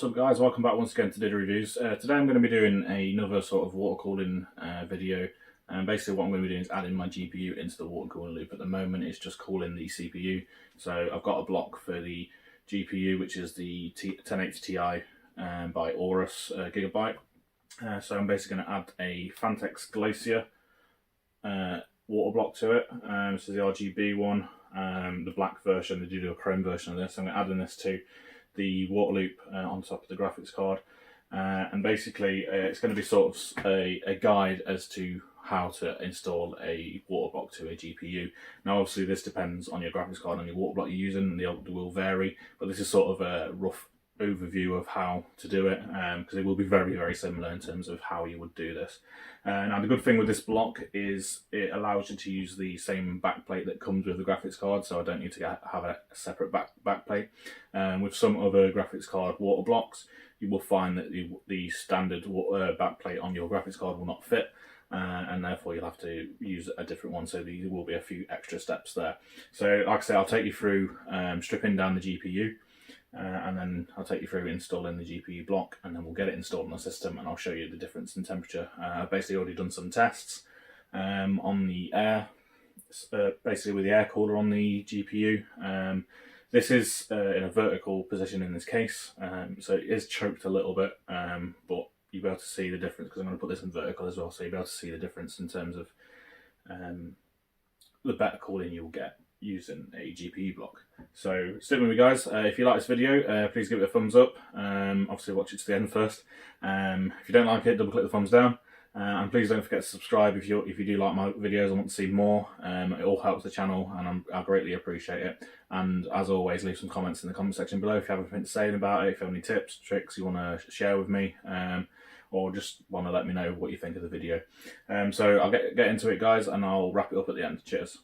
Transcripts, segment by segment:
What's up guys, welcome back once again to Did Reviews. Today I'm going to be doing another sort of water cooling video, and basically what I'm going to be doing is adding my GPU into the water cooling loop. At the moment it's just cooling the CPU, so I've got a block for the GPU which is the 1080 Ti by Aorus gigabyte. So I'm basically going to add a Phanteks Glacier water block to it. This is the RGB one, the black version. They do a chrome version of this. I'm going to add in this to the water loop on top of the graphics card, and basically it's going to be sort of a guide as to how to install a water block to a GPU. Now obviously this depends on your graphics card and your water block you're using, and they will vary, but this is sort of a rough overview of how to do it, because it will be very similar in terms of how you would do this. Now the good thing with this block is it allows you to use the same backplate that comes with the graphics card, so I don't need to have a separate backplate. With some other graphics card water blocks, you will find that the standard backplate on your graphics card will not fit, and therefore you'll have to use a different one, so there will be a few extra steps there. So like I say, I'll take you through stripping down the GPU, and then I'll take you through installing the GPU block, and then we'll get it installed on the system and I'll show you the difference in temperature. I've basically already done some tests on the air, basically with the air cooler on the GPU. This is in a vertical position in this case, so it is choked a little bit, but you'll be able to see the difference because I'm going to put this in vertical as well, so you'll be able to see the difference in terms of the better cooling you'll get using a GPU block. So stick with me guys. If you like this video, please give it a thumbs up. Obviously watch it to the end first. If you don't like it, double click the thumbs down, and please don't forget to subscribe if you do like my videos and want to see more. It all helps the channel and I greatly appreciate it. And as always, leave some comments in the comment section below if you have anything to say about it, if you have any tips, tricks you want to share with me, or just want to let me know what you think of the video. So I'll get into it guys, and I'll wrap it up at the end. Cheers.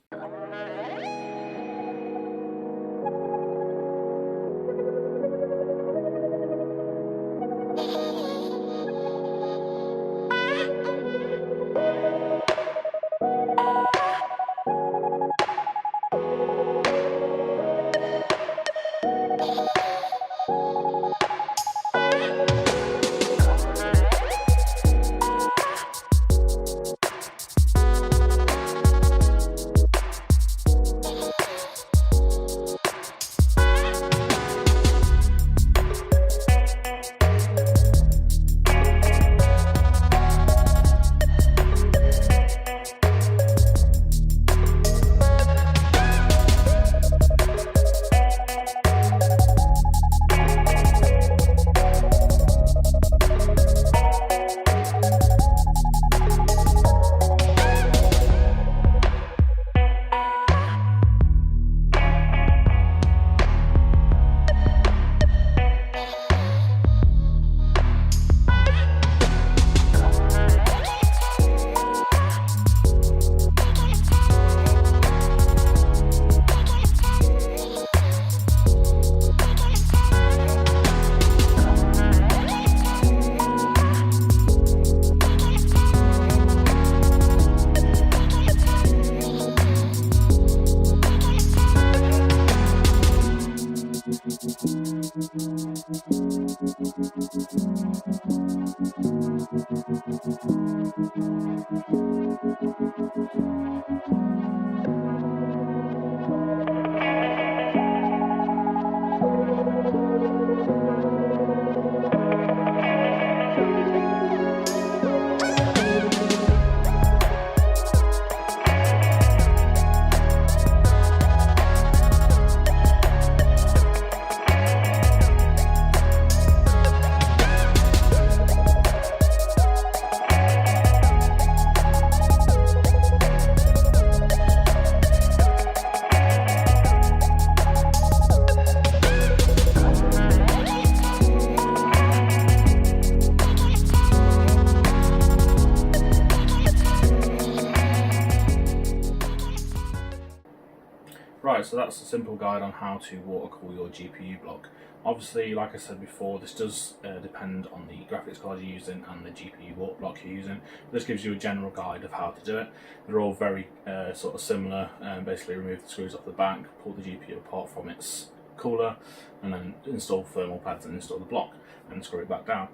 Right, so that's a simple guide on how to water cool your GPU block. Obviously, like I said before, this does depend on the graphics card you're using and the GPU water block you're using. This gives you a general guide of how to do it. They're all very sort of similar. Basically remove the screws off the back, pull the GPU apart from its cooler, and then install thermal pads and install the block and screw it back down.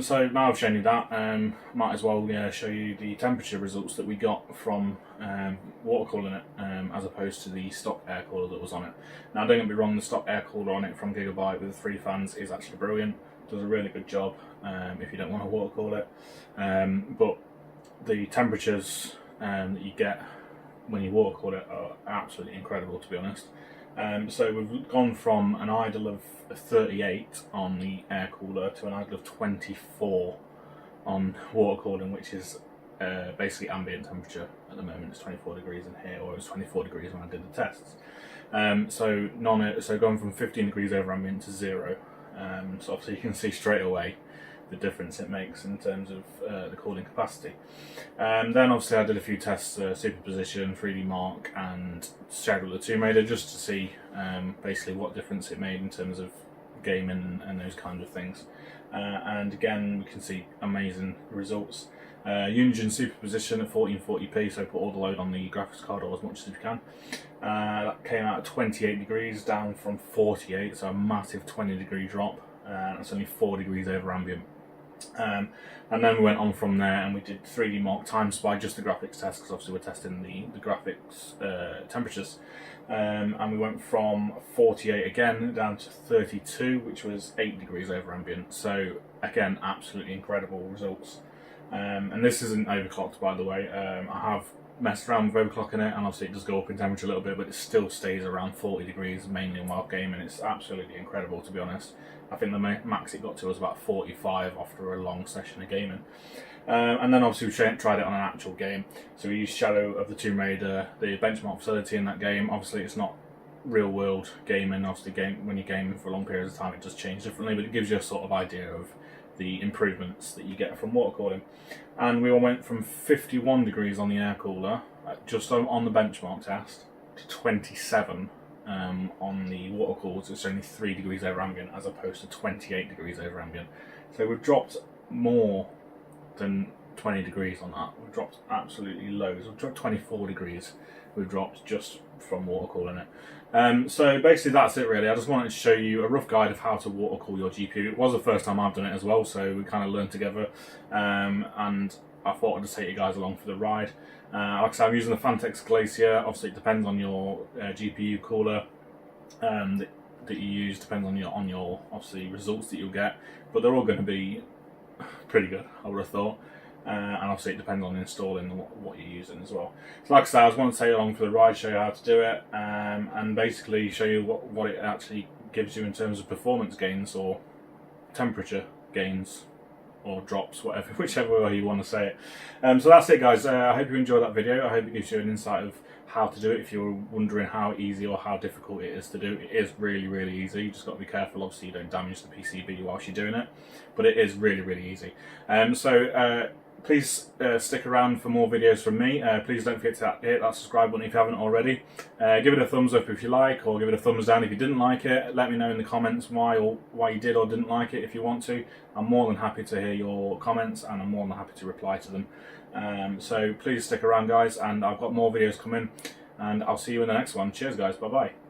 So now I've shown you that, might as well show you the temperature results that we got from water cooling it, as opposed to the stock air cooler that was on it. Now don't get me wrong, the stock air cooler on it from Gigabyte with the 3 fans is actually brilliant, does a really good job if you don't want to water cool it, but the temperatures that you get when you water cool it are absolutely incredible, to be honest. So we've gone from an idle of 38 on the air cooler to an idle of 24 on water cooling, which is basically ambient temperature at the moment. It's 24 degrees in here, or it was 24 degrees when I did the tests. So going from 15 degrees over ambient to 0. So obviously you can see straight away the difference it makes in terms of the cooling capacity. Then obviously I did a few tests, superposition, 3D mark, and Shadow the Tomb Raider, just to see basically what difference it made in terms of gaming and those kind of things. And again, we can see amazing results. Unigine superposition at 1440p, so put all the load on the graphics card or as much as you can. That came out at 28 degrees, down from 48, so a massive 20 degree drop. That's only 4 degrees over ambient. And then we went on from there and we did 3D mark times by just the graphics test, because obviously we're testing the graphics temperatures. And we went from 48 again down to 32, which was 8 degrees over ambient. So again, absolutely incredible results. And this isn't overclocked, by the way. I have messed around with overclocking it, and obviously it does go up in temperature a little bit, but it still stays around 40 degrees, mainly while gaming. It's absolutely incredible, to be honest. I think the max it got to was about 45 after a long session of gaming. And then obviously we tried it on an actual game. So we used Shadow of the Tomb Raider, the benchmark facility in that game. Obviously it's not real world gaming. Obviously when you're gaming for long periods of time it does change differently, but it gives you a sort of idea of the improvements that you get from water cooling. And we all went from 51 degrees on the air cooler, just on the benchmark test, to 27 on the water cooled. So it's only 3 degrees over ambient as opposed to 28 degrees over ambient. So we've dropped more than 20 degrees on that. We've dropped absolutely loads. We've dropped 24 degrees. We've dropped just from water cooling it. So basically that's it really. I just wanted to show you a rough guide of how to water cool your GPU. It was the first time I've done it as well, so we kind of learned together, and I thought I'd just take you guys along for the ride. Like I said, I'm using the Phanteks Glacier. Obviously it depends on your GPU cooler that you use, depends on your obviously results that you'll get, but they're all going to be pretty good, I would have thought. And obviously it depends on installing what you're using as well. So like I said, I just want to take you along for the ride, show you how to do it, and basically show you what it actually gives you in terms of performance gains or temperature gains or drops, whatever, whichever way you want to say it. So that's it guys. I hope you enjoyed that video. I hope it gives you an insight of how to do it if you're wondering how easy or how difficult it is to do. It is really, really easy. You just got to be careful, obviously you don't damage the PCB whilst you're doing it, but it is really, really easy. Please stick around for more videos from me. Please don't forget to hit that subscribe button if you haven't already. Give it a thumbs up if you like, or give it a thumbs down if you didn't like it. Let me know in the comments why you did or didn't like it if you want to. I'm more than happy to hear your comments, and I'm more than happy to reply to them. So please stick around guys, and I've got more videos coming, and I'll see you in the next one. Cheers guys, bye bye.